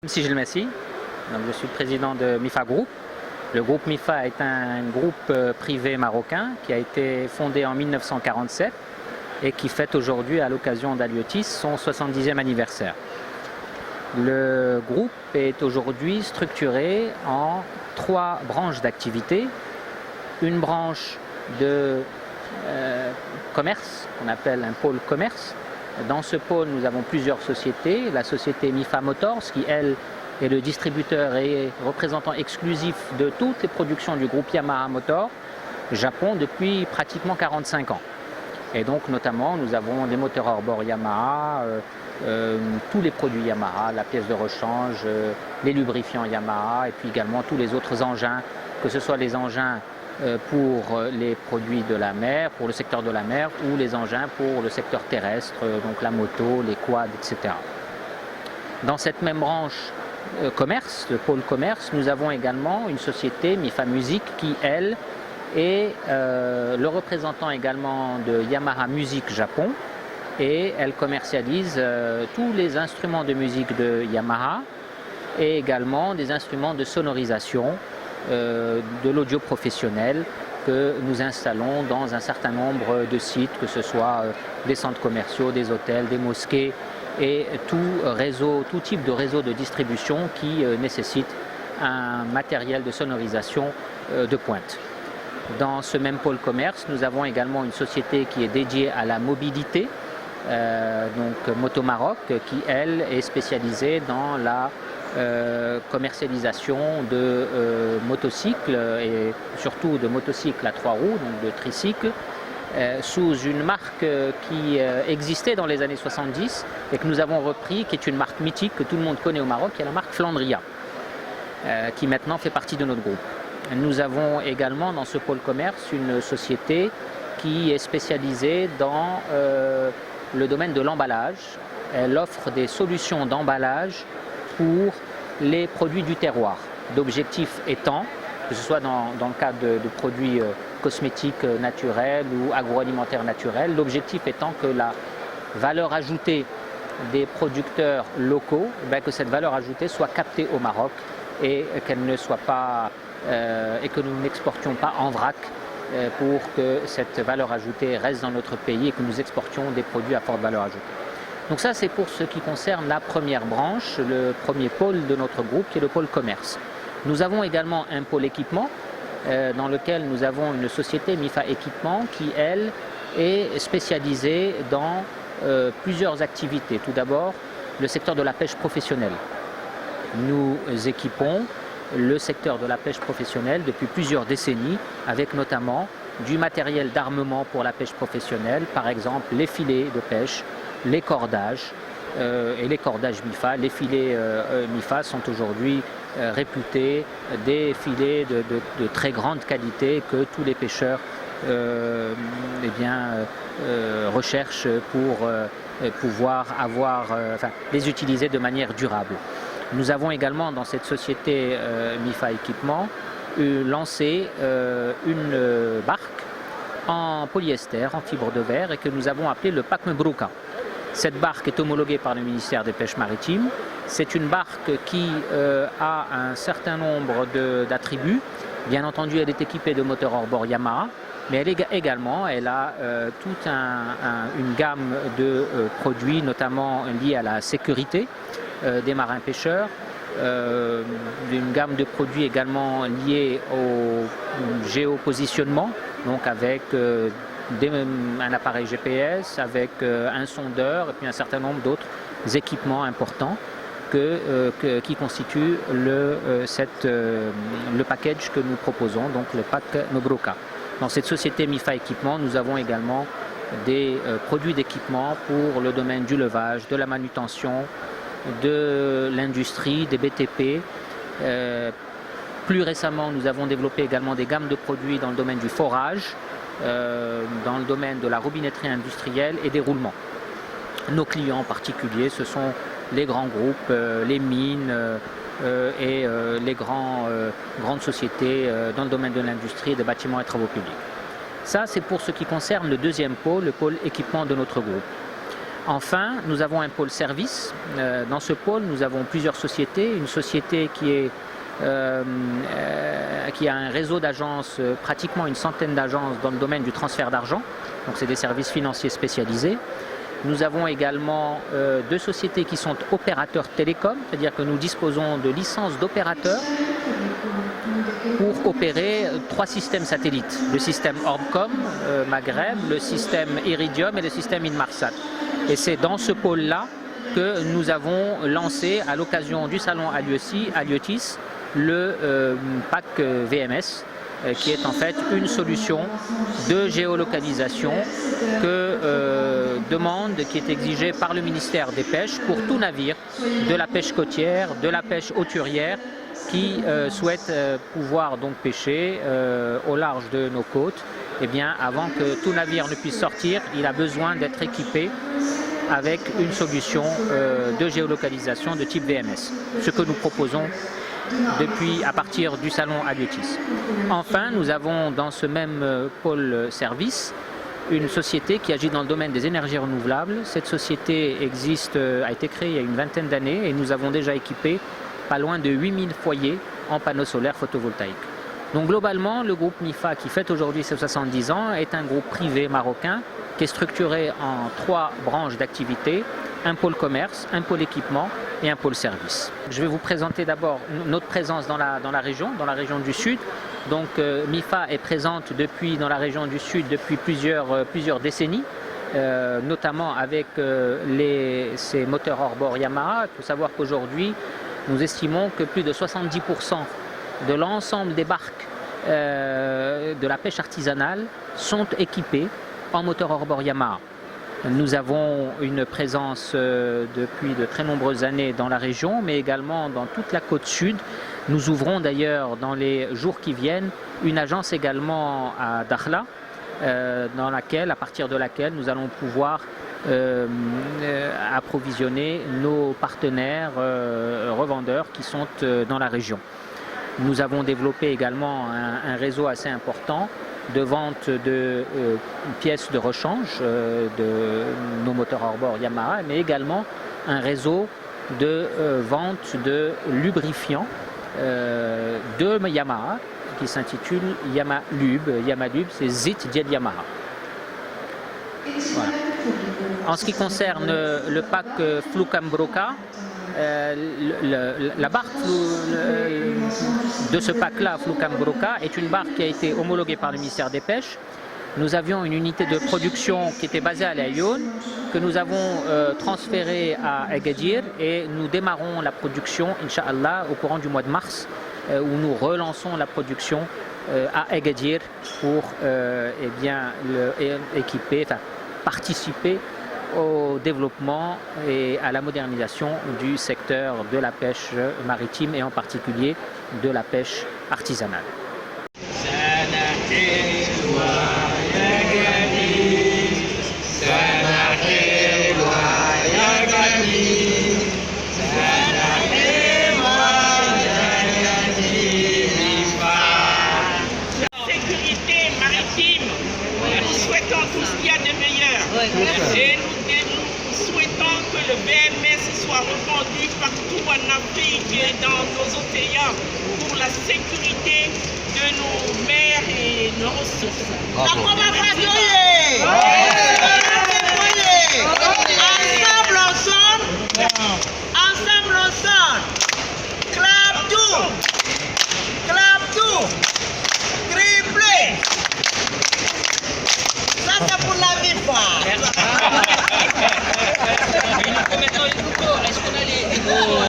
Si Gilles Messi, donc je suis président de MIFA Group. Le groupe MIFA est un groupe privé marocain qui a été fondé en 1947 et qui fête aujourd'hui, à l'occasion d'Aliotis, son 70e anniversaire. Le groupe est aujourd'hui structuré en 3 branches d'activité. Une branche de commerce, qu'on appelle un pôle commerce. Dans ce pôle, nous avons plusieurs sociétés. La société MIFA Motors, qui, elle, est le distributeur et représentant exclusif de toutes les productions du groupe Yamaha Motor Japon depuis pratiquement 45 ans. Et donc, notamment, nous avons des moteurs hors bord Yamaha, tous les produits Yamaha, la pièce de rechange, les lubrifiants Yamaha, et puis également tous les autres engins, que ce soit les engins pour les produits de la mer, pour le secteur de la mer, ou les engins pour le secteur terrestre, donc la moto, les quads, etc. Dans cette même branche commerce, le pôle commerce, nous avons également une société, MIFA Music, qui, elle, est le représentant également de Yamaha Music Japon, et elle commercialise tous les instruments de musique de Yamaha, et également des instruments de sonorisation, de l'audio professionnel que nous installons dans un certain nombre de sites, que ce soit des centres commerciaux, des hôtels, des mosquées et tout type de réseau de distribution qui nécessite un matériel de sonorisation de pointe. Dans ce même pôle commerce, nous avons également une société qui est dédiée à la mobilité, donc Moto Maroc, qui elle est spécialisée dans la commercialisation de motocycles et surtout de motocycles à 3 roues, donc de tricycles, sous une marque qui existait dans les années 70 et que nous avons repris, qui est une marque mythique que tout le monde connaît au Maroc, qui est la marque Flandria, qui maintenant fait partie de notre groupe. Nous avons également dans ce pôle commerce une société qui est spécialisée dans le domaine de l'emballage. Elle offre des solutions d'emballage pour les produits du terroir. L'objectif étant, que ce soit dans le cadre de produits cosmétiques naturels ou agroalimentaires naturels, l'objectif étant que la valeur ajoutée des producteurs locaux, que cette valeur ajoutée soit captée au Maroc et qu'elle ne soit pas et que nous n'exportions pas en vrac pour que cette valeur ajoutée reste dans notre pays et que nous exportions des produits à forte valeur ajoutée. Donc ça, c'est pour ce qui concerne la première branche, le premier pôle de notre groupe, qui est le pôle commerce. Nous avons également un pôle équipement, dans lequel nous avons une société MIFA Équipement qui, elle, est spécialisée dans plusieurs activités. Tout d'abord, le secteur de la pêche professionnelle. Nous équipons le secteur de la pêche professionnelle depuis plusieurs décennies, avec notamment du matériel d'armement pour la pêche professionnelle, par exemple les filets de pêche, les cordages et les cordages MIFA. Les filets MIFA sont aujourd'hui réputés des filets de très grande qualité que tous les pêcheurs recherchent pour pouvoir les utiliser de manière durable. Nous avons également dans cette société MIFA Équipement lancé une barque en polyester, en fibre de verre, et que nous avons appelée le Pack Mebrouka. Cette barque est homologuée par le ministère des Pêches maritimes. C'est une barque qui a un certain nombre d'attributs. Bien entendu, elle est équipée de moteurs hors bord Yamaha, mais elle a toute une gamme de produits, notamment liés à la sécurité des marins pêcheurs, une gamme de produits également liés au géopositionnement, donc avec un appareil GPS, avec un sondeur et puis un certain nombre d'autres équipements importants qui constituent le package que nous proposons, donc le Pack Mebrouka. Dans cette société MIFA Équipement, nous avons également des produits d'équipement pour le domaine du levage, de la manutention, de l'industrie, des BTP. Plus récemment, nous avons développé également des gammes de produits dans le domaine du forage, dans le domaine de la robinetterie industrielle et des roulements. Nos clients en particulier, ce sont les grands groupes, les mines et les grandes sociétés dans le domaine de l'industrie, des bâtiments et travaux publics. Ça, c'est pour ce qui concerne le deuxième pôle, le pôle équipement de notre groupe. Enfin, nous avons un pôle service. Dans ce pôle, nous avons plusieurs sociétés. Une société qui a un réseau d'agences, pratiquement une centaine d'agences dans le domaine du transfert d'argent. Donc c'est des services financiers spécialisés. Nous avons également deux sociétés qui sont opérateurs télécoms, c'est-à-dire que nous disposons de licences d'opérateurs pour opérer 3 systèmes satellites. Le système Orbcom, Maghreb, le système Iridium et le système Inmarsat. Et c'est dans ce pôle-là que nous avons lancé, à l'occasion du salon Aliotis, le pack VMS, qui est en fait une solution de géolocalisation qui est exigée par le ministère des Pêches pour tout navire de la pêche côtière, de la pêche hauturière, qui souhaite pouvoir donc pêcher au large de nos côtes. Eh bien, avant que tout navire ne puisse sortir, il a besoin d'être équipé avec une solution de géolocalisation de type VMS, ce que nous proposons à partir du salon Aliotis. Enfin, nous avons dans ce même pôle service une société qui agit dans le domaine des énergies renouvelables. Cette société a été créée il y a une vingtaine d'années et nous avons déjà équipé pas loin de 8000 foyers en panneaux solaires photovoltaïques. Donc globalement, le groupe MIFA, qui fête aujourd'hui ses 70 ans, est un groupe privé marocain qui est structuré en 3 branches d'activité: un pôle commerce, un pôle équipement et un pôle service. Je vais vous présenter d'abord notre présence dans la région du Sud. Donc MIFA est présente dans la région du Sud depuis plusieurs décennies, notamment avec ces moteurs hors-bord Yamaha. Il faut savoir qu'aujourd'hui, nous estimons que plus de 70% de l'ensemble des barques de la pêche artisanale sont équipées en moteur hors-bord Yamaha. Nous avons une présence depuis de très nombreuses années dans la région, mais également dans toute la côte sud. Nous ouvrons d'ailleurs dans les jours qui viennent une agence également à Dakhla, à partir de laquelle nous allons pouvoir approvisionner nos partenaires revendeurs qui sont dans la région. Nous avons développé également un réseau assez important de vente de pièces de rechange de nos moteurs hors-bord Yamaha, mais également un réseau de vente de lubrifiants de Yamaha qui s'intitule Yamalub. Yamalub, c'est Zit Diel Yamaha. Voilà. En ce qui concerne le pack Flukam Broca, la barque de ce pack-là, Flukam Broca, est une barque qui a été homologuée par le ministère des Pêches. Nous avions une unité de production qui était basée à Laayoune, que nous avons transférée à Agadir, et nous démarrons la production, Inch'Allah, au courant du mois de mars, où nous relançons la production à Agadir pour participer au développement et à la modernisation du secteur de la pêche maritime et en particulier de la pêche artisanale. Sécurité maritime, nous souhaitons tout ce qu'il y a de meilleur. Et nous souhaitons que le VMS soit répandu partout en Afrique et dans nos océans pour la sécurité de nos mers et nos ressources. Ensemble, clap tout, triplé. Ça c'est pour la MIFA.